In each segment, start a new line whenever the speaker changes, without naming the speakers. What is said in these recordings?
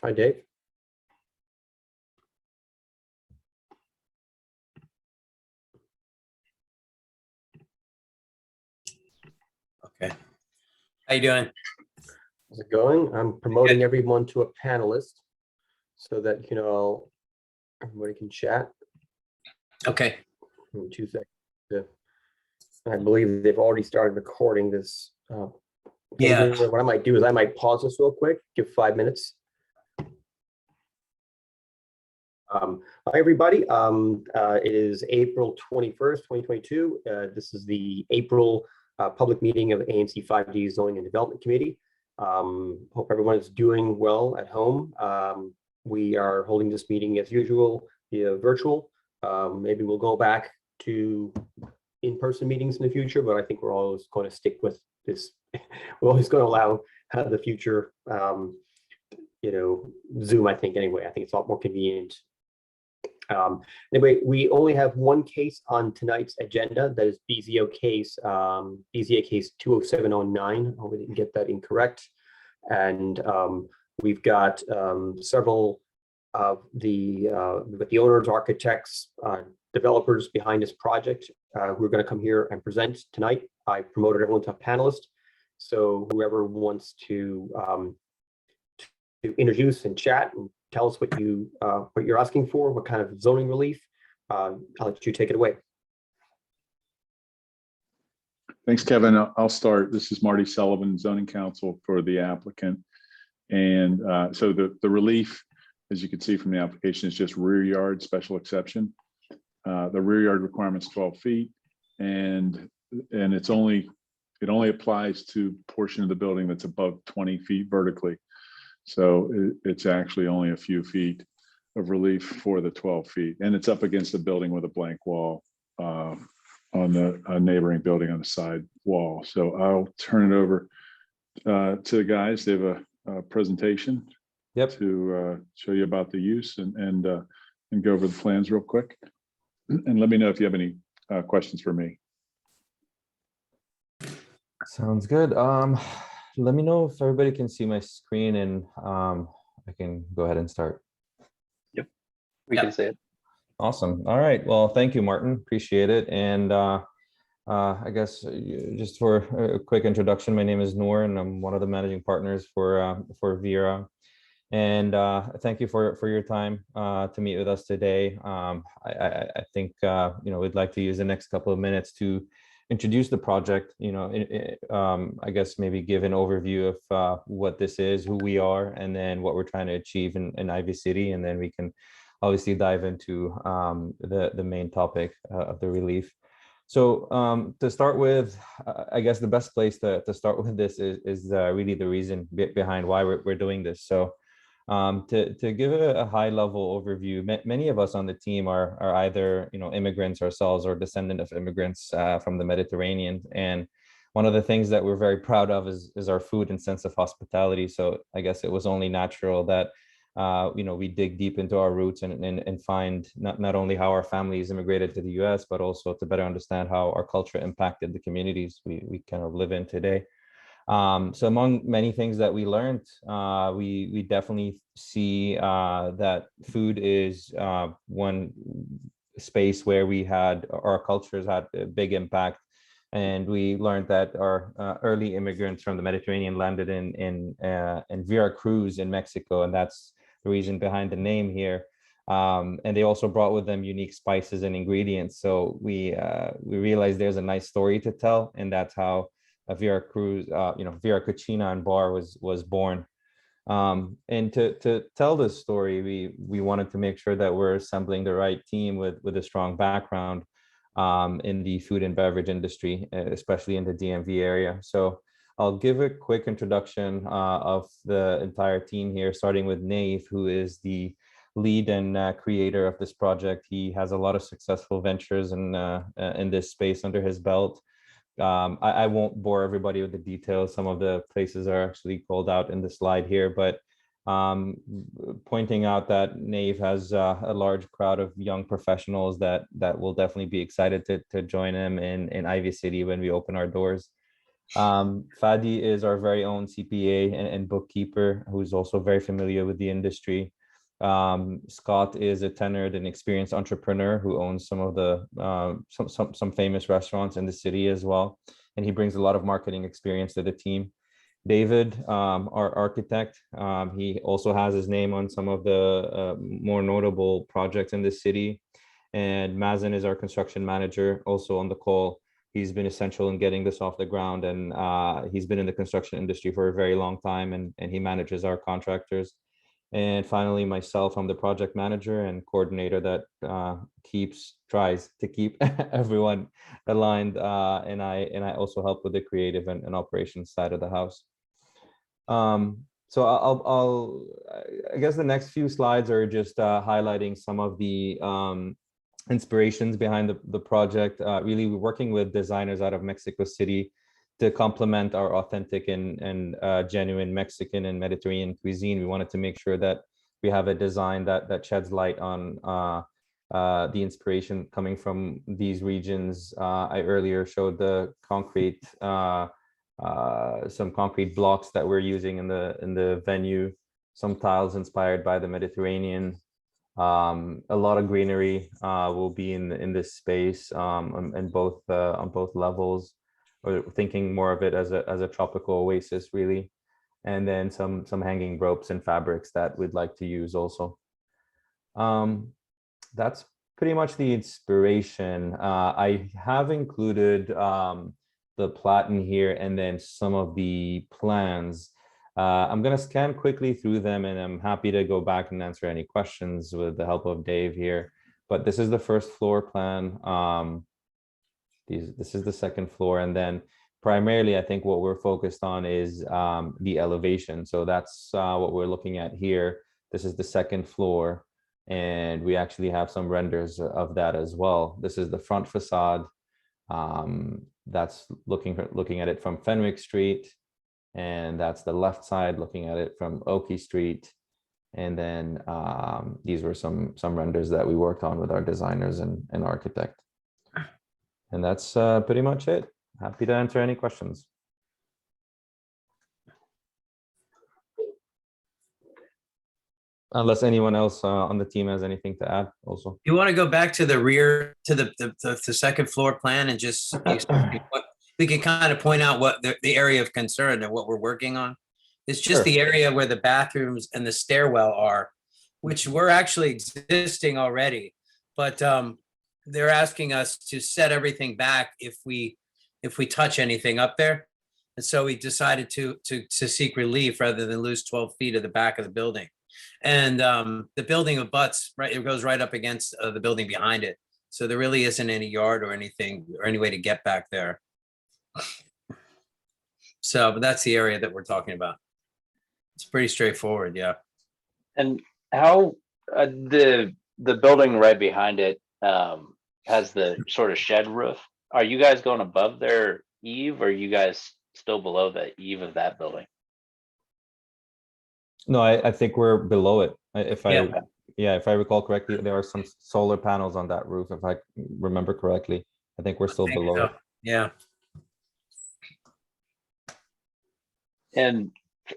Hi, Dave.
Okay. How you doing?
How's it going? I'm promoting everyone to a panelist so that, everybody can chat.
Okay.
Give me 2 seconds. I believe they've already started recording this.
Yeah.
What I might do is I might pause this real quick, give 5 minutes. Hi, everybody. It is April 21st, 2022. This is the April public meeting of ANC 5D Zoning and Development Committee. Hope everyone is doing well at home. We are holding this meeting as usual via virtual. Maybe we'll go back to in-person meetings in the future, but I think we're always going to stick with this. We're always going to allow the future, Zoom, I think, anyway. I think it's a lot more convenient. Anyway, we only have one case on tonight's agenda. That is BZA case 20709. Oh, we didn't get that incorrect. And we've got several of the owners, architects, developers behind this project who are going to come here and present tonight. I promoted everyone to a panelist. So whoever wants to introduce and chat and tell us what you're asking for, what kind of zoning relief. I'll let you take it away.
Thanks, Kevin. I'll start. This is Marty Sullivan, zoning counsel for the applicant. And so the relief, as you can see from the application, is just rear yard special exception. The rear yard requirement's 12 feet, and it only applies to portion of the building that's above 20 feet vertically. So it's actually only a few feet of relief for the 12 feet. And it's up against a building with a blank wall on the neighboring building on the side wall. So I'll turn it over to the guys. They have a presentation to show you about the use and go over the plans real quick. And let me know if you have any questions for me.
Sounds good. Let me know if everybody can see my screen, and I can go ahead and start.
Yep, we can see it.
Awesome. All right. Well, thank you, Martin. Appreciate it. And I guess just for a quick introduction, my name is Noor, and I'm one of the managing partners for Vera. And thank you for your time to meet with us today. I think we'd like to use the next couple of minutes to introduce the project, I guess maybe give an overview of what this is, who we are, and then what we're trying to achieve in Ivy City. And then we can obviously dive into the main topic of the relief. So to start with, I guess the best place to start with this is really the reason behind why we're doing this. So to give a high level overview, many of us on the team are either immigrants ourselves or descendant of immigrants from the Mediterranean. And one of the things that we're very proud of is our food and sense of hospitality. So I guess it was only natural that we dig deep into our roots and find not only how our families immigrated to the US, but also to better understand how our culture impacted the communities we kind of live in today. So among many things that we learned, we definitely see that food is one space where our cultures had a big impact. And we learned that our early immigrants from the Mediterranean landed in Veracruz in Mexico, and that's the reason behind the name here. And they also brought with them unique spices and ingredients. So we realized there's a nice story to tell, and that's how Veracruz, Vera Cucina and Bar was born. And to tell this story, we wanted to make sure that we're assembling the right team with a strong background in the food and beverage industry, especially in the DMV area. So I'll give a quick introduction of the entire team here, starting with Nave, who is the lead and creator of this project. He has a lot of successful ventures in this space under his belt. I won't bore everybody with the details. Some of the places are actually called out in the slide here, but pointing out that Nave has a large crowd of young professionals that will definitely be excited to join him in Ivy City when we open our doors. Fadi is our very own CPA and bookkeeper, who's also very familiar with the industry. Scott is a tenured and experienced entrepreneur who owns some of the some famous restaurants in the city as well, and he brings a lot of marketing experience to the team. David, our architect, he also has his name on some of the more notable projects in the city. And Mazen is our construction manager, also on the call. He's been essential in getting this off the ground, and he's been in the construction industry for a very long time, and he manages our contractors. And finally, myself, I'm the project manager and coordinator that tries to keep everyone aligned, and I also help with the creative and operations side of the house. So I guess the next few slides are just highlighting some of the inspirations behind the project. Really, we're working with designers out of Mexico City to complement our authentic and genuine Mexican and Mediterranean cuisine. We wanted to make sure that we have a design that sheds light on the inspiration coming from these regions. I earlier showed the concrete, some concrete blocks that we're using in the venue, some tiles inspired by the Mediterranean. A lot of greenery will be in this space on both levels. We're thinking more of it as a tropical oasis, really, and then some hanging ropes and fabrics that we'd like to use also. That's pretty much the inspiration. I have included the plat in here and then some of the plans. I'm going to scan quickly through them, and I'm happy to go back and answer any questions with the help of Dave here. But this is the first floor plan. This is the second floor, and then primarily I think what we're focused on is the elevation. So that's what we're looking at here. This is the second floor, and we actually have some renders of that as well. This is the front facade. That's looking at it from Fenwick Street, and that's the left side looking at it from Oakey Street. And then these were some renders that we worked on with our designers and architect. And that's pretty much it. Happy to answer any questions. Unless anyone else on the team has anything to add also.
You want to go back to the rear, to the second floor plan and just, we can kind of point out what the area of concern and what we're working on. It's just
Sure.
the area where the bathrooms and the stairwell are, which were actually existing already. But they're asking us to set everything back if we touch anything up there. And so we decided to seek relief rather than lose 12 feet of the back of the building. And the building abuts, right, it goes right up against the building behind it. So there really isn't any yard or anything or any way to get back there. So, but that's the area that we're talking about. It's pretty straightforward, yeah.
And how the building right behind it has the sort of shed roof. Are you guys going above their eave, or are you guys still below the eave of that building?
No, I think we're below it. If I recall correctly, there are some solar panels on that roof. If I remember correctly, I think we're still below it.
Yeah.
And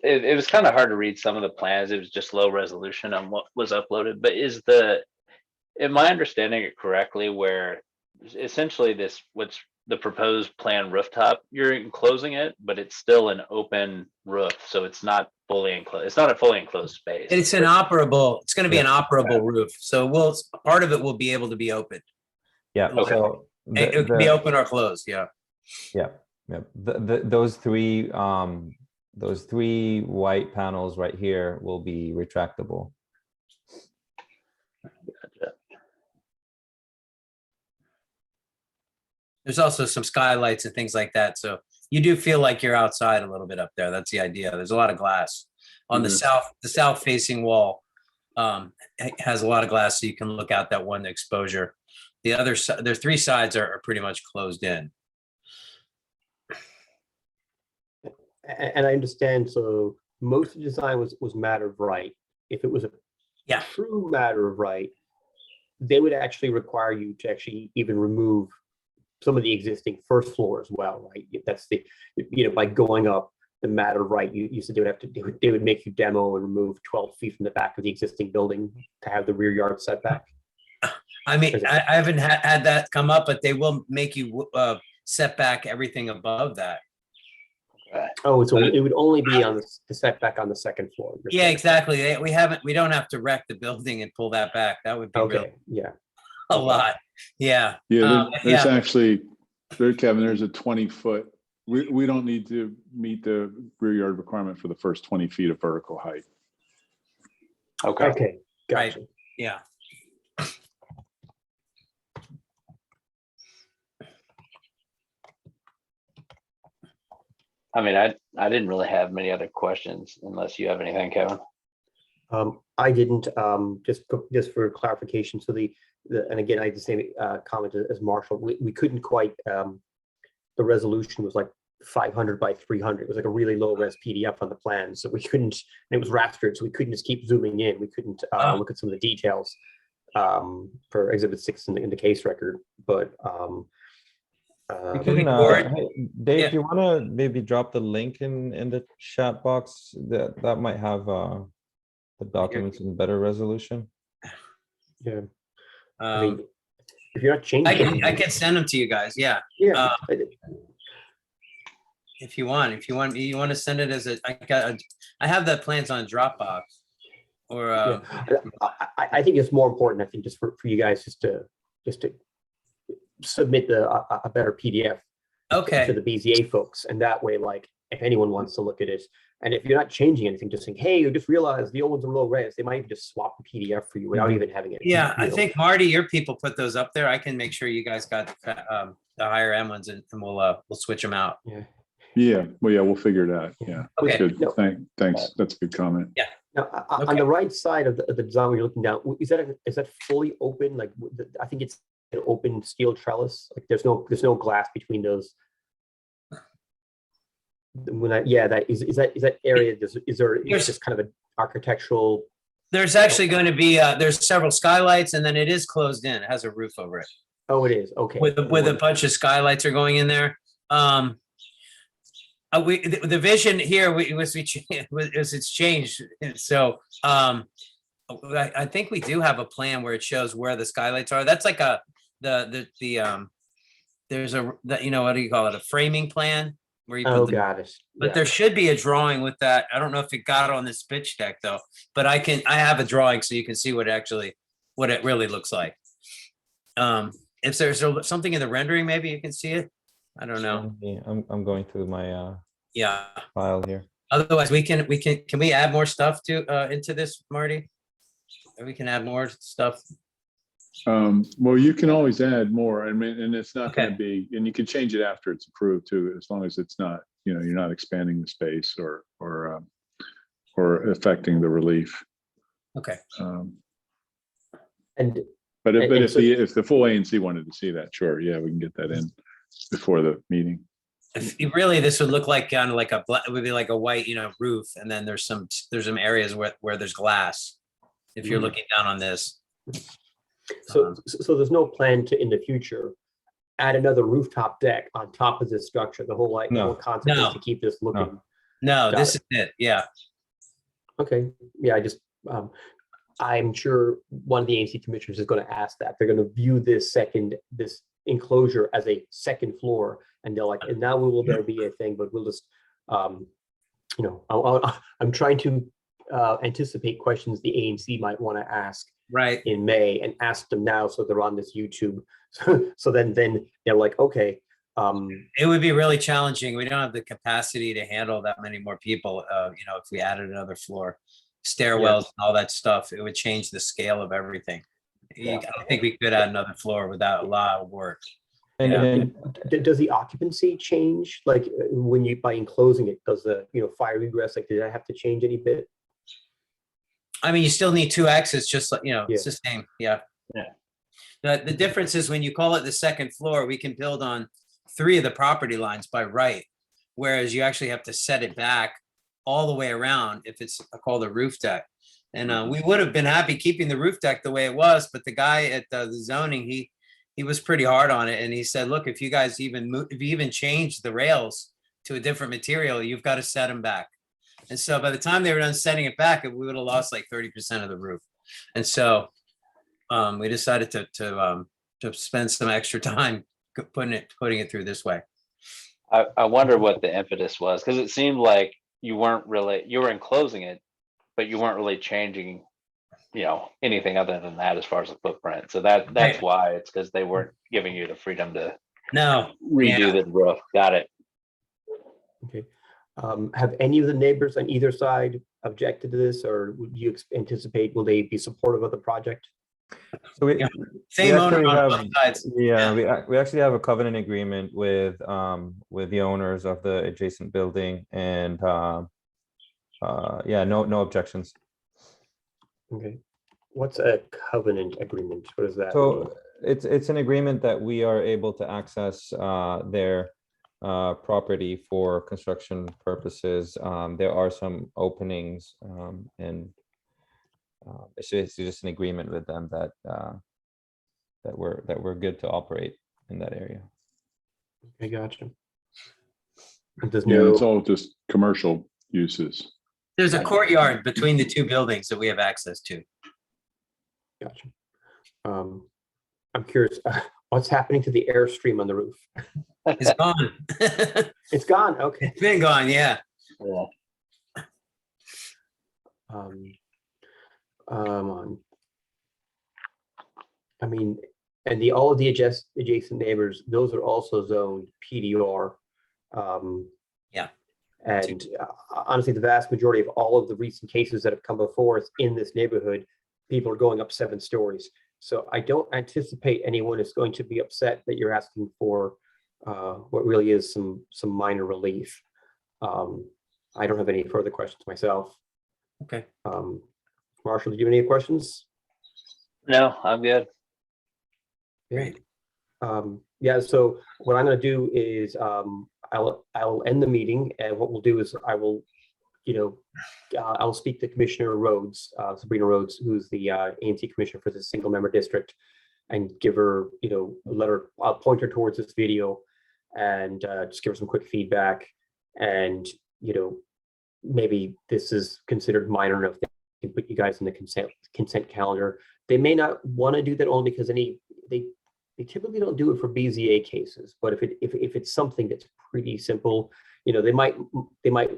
it was kind of hard to read some of the plans. It was just low resolution on what was uploaded. But am I understanding it correctly, where essentially what's the proposed plan rooftop, you're enclosing it, but it's still an open roof, so it's not fully enclosed. It's not a fully enclosed space.
It's an operable, it's going to be an operable roof. So part of it will be able to be open.
Yeah.
Okay.
So
It can be open or closed, yeah.
Yeah. Those three white panels right here will be retractable.
Gotcha.
There's also some skylights and things like that. So you do feel like you're outside a little bit up there. That's the idea. There's a lot of glass on the south facing wall. Has a lot of glass, so you can look out that one exposure. The other side, there's three sides are pretty much closed in.
And I understand, so most of the design was matter of right. If it was a true matter of right, they would actually require you to actually even remove some of the existing first floor as well, right? That's the, by going up the matter, right, you said they would make you demo and remove 12 feet from the back of the existing building to have the rear yard setback.
I mean,
Is it-
I haven't had that come up, but they will make you set back everything above that.
Oh, so it would only be on the setback on the second floor. you're
Yeah,
saying.
exactly. We don't have to wreck the building and pull that back. That would be real,
Okay, yeah.
a lot. Yeah.
Yeah, there's
Yeah.
actually, Kevin, there's a 20-foot, we don't need to meet the rear yard requirement for the first 20 feet of vertical height.
Okay.
Okay,
Right.
gotcha.
Yeah.
I mean, I didn't really have many other questions unless you have anything, Kevin.
I didn't, just for clarification, so and again, I had the same comment as Marshall, we couldn't quite, the resolution was like 500 by 300. It was like a really low res PDF on the plan, so we couldn't, and it was rastered, so we couldn't just keep zooming in. We couldn't look at some of the details for Exhibit 6 in the case record, but
We
Moving
can,
forward.
hey, Dave,
Yeah.
you want to maybe drop the link in the chat box? That might have the documents in better resolution.
yeah, I mean, if you're not
I
changing.
can send them to you guys. Yeah.
Yeah,
If you want to send it as I have the plans on Dropbox or,
yeah. I think it's more important, I think, just for you guys just to submit a better PDF to
okay.
the BZA folks, and that way, like, if anyone wants to look at it, and if you're not changing anything, just saying, hey, you just realized the old ones are low res, they might even just swap the PDF for you without even having it.
Yeah, I
you know.
think Marty, your people put those up there. I can make sure you guys got the higher end ones and we'll switch them out.
Yeah.
Yeah, well, yeah, we'll figure it out. Yeah, that's
Okay.
good.
No.
Thanks. That's a good comment.
Now, on
Okay.
the right side of the design, when you're looking down, is that fully open? Like, I think it's an open steel trellis. Like, there's no glass between those. Is that area? Is there
There's-
just kind of an architectural?
There's actually going to be, there's several skylights and then it is closed in. It has a roof over it.
Oh, it is. Okay.
With a bunch of skylights are going in there. The vision here it's changed. And so, I think we do have a plan where it shows where the skylights are. That's like there's what do you call it? A framing plan where you
Oh,
put the,
got it.
but
Yeah.
there should be a drawing with that. I don't know if it got on this pitch deck though, but I have a drawing so you can see what it really looks like. If there's something in the rendering, maybe you can see it. I don't know.
Yeah, I'm going through my
Yeah.
file here.
Otherwise, can we add more stuff into this, Marty? Or we can add more stuff.
Well, you can always add more. I mean, and it's not going to
Okay.
be, and you can change it after it's approved too, as long as it's not, you're not expanding the space or affecting the relief.
Okay.
And
But
And- and so-
if the full ANC wanted to see that, sure, yeah, we can get that in before the meeting.
Really, this would look like kind of like it would be like a white, roof, and then there's some areas where there's glass. If you're
Mhm.
looking down on this.
so there's no plan to, in the future, add another rooftop deck on top of this structure. The whole
No.
concept
No.
is to keep this looking.
No,
Got
this is it. Yeah.
Okay, yeah, I'm sure one of the ANC commissioners is going to ask that. They're going to view this enclosure as a second floor, and they're like, and now will there be a thing, but we'll just, I'm trying to anticipate questions the ANC might want to ask
Right.
in May and ask them now, so they're on this YouTube. So then they're like, okay,
It would be really challenging. We don't have the capacity to handle that many more people. If we added another floor, stairwells, and all that stuff, it would change the scale of everything.
Yeah.
I think we could add another floor without a lot of work.
And,
Yeah.
and
does the occupancy change? Like, when by enclosing it, does the, fire egress, like, did I have to change any bit?
I mean, you still need two exits, just like, it's
Yeah.
the same. Yeah.
Yeah.
The difference is when you call it the second floor, we can build on 3 of the property lines by right. Whereas you actually have to set it back all the way around if it's called a roof deck. And we would have been happy keeping the roof deck the way it was, but the guy at the zoning, he was pretty hard on it, and he said, look, if you guys even move, if you even change the rails to a different material, you've got to set them back. And so by the time they were done setting it back, we would have lost like 30% of the roof. And so we decided to spend some extra time putting it through this way.
I wonder what the impetus was, because it seemed like you were enclosing it, but you weren't really changing, anything other than that as far as the footprint. So that's
Right.
why it's because they weren't giving you the freedom to
No,
redo the roof. Got it.
Okay. Have any of the neighbors on either side objected to this, or would you anticipate, will they be supportive of the project?
So we,
Yeah. Same
we
owner
actually
on
have-
both sides.
yeah, we actually have a covenant agreement with the owners of the adjacent building, and yeah, no objections.
Okay. What's a covenant agreement? What does that mean?
So it's an agreement that we are able to access their property for construction purposes. There are some openings, and it's just an agreement with them that we're good to operate in that area.
I gotcha. And there's
Yeah, it's
no,
all just commercial uses.
There's a courtyard between the two buildings that we have access to.
gotcha. I'm curious, what's happening to the airstream on the roof?
It's gone.
It's gone, okay.
It's been gone, yeah.
Yeah.
I mean, and all of the adjacent neighbors, those are also zoned PDR.
Yeah.
And honestly, the vast majority of all of the recent cases that have come before us in this neighborhood, people are going up 7 stories. So I don't anticipate anyone is going to be upset that you're asking for what really is some minor relief. I don't have any further questions myself.
Okay.
Marshall, did you have any questions?
No, I'm good.
Great.
Yeah, so what I'm going to do is I'll end the meeting, and what we'll do is I will, I'll speak to Commissioner Rhodes, Sabrina Rhodes, who's the ANC commissioner for the single member district, and give her, I'll point her towards this video and just give her some quick feedback. And, maybe this is considered minor enough that you can put you guys in the consent calendar. They may not want to do that only because they typically don't do it for BZA cases, but if it's something that's pretty simple, they might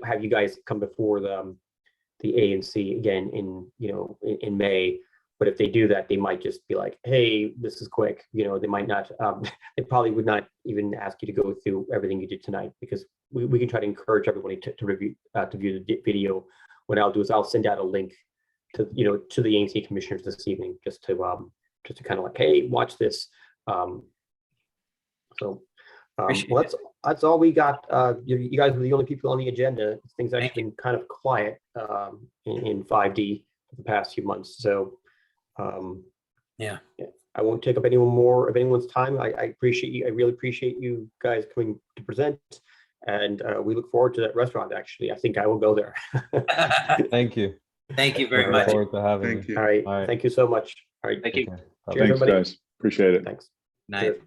have you guys come before the ANC again in May. But if they do that, they might just be like, hey, this is quick. They might not, they probably would not even ask you to go through everything you did tonight, because we can try to encourage everybody to review, to view the video. What I'll do is I'll send out a link to the ANC commissioners this evening, just to kind of like, hey, watch this. Well, that's all we got. You guys were the only people on the agenda. Things have been kind of quiet in 5D for the past few months. So
Yeah.
I won't take up any more of anyone's time. I appreciate you. I really appreciate you guys coming to present, and we look forward to that restaurant. Actually, I think I will go there.
Thank you.
Thank you very
Look
much.
forward to having
Thank
you.
you.
All right.
All right.
Thank you so much. All right.
Thank you.
Okay. Bye-bye.
Cheers,
Thanks,
everybody.
guys. Appreciate it.
Thanks.
Night.
Cheers.